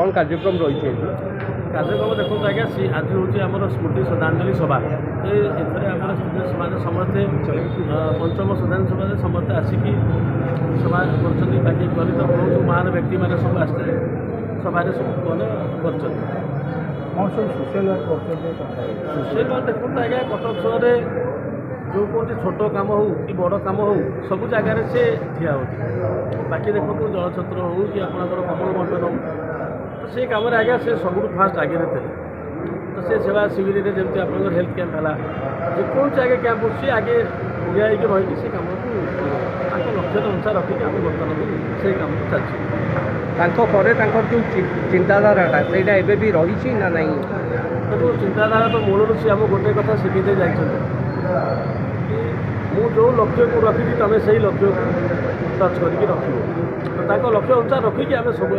कौन कार्यक्रम रही कार्यक्रम देखो आज्ञा आज हूँ आम स्मृति श्रद्धांजलि सभा तो ये आम स्मृति सभा समस्ते पंचम श्रद्धांजलि सभा समस्ते आसिकी सभा कर बाकी गणित बहुत महान व्यक्ति मैंने सब आसते सभा सब मैंने सोशल वर्क देखो आज्ञा कटक सहर जो कौन छोट कम हो कि बड़ कम हो सब जगार से ठिया हो बाकी देखो जलछत्र हो कि आपंकर कमल बंटन हो तो से कम आज्ञा से सब फास्ट आगे थे तो से सेवा शिविर में जमी आप हेल्थ कैंप है जेकोसी आगे कैंप हो आगे ठिया रही से कम को लक्ष्य अनुसार रखिक आम बर्तमान से कम चलती जो चिंताधारा से रही ना नहीं देखो चिंताधारा तो मूल सी आम गोटे कथा शिखी जाइए मु जो लक्ष्य को रखी तुम से लक्ष्य को टच करके रख तो लक्ष्य अनुसार रखिक आम सब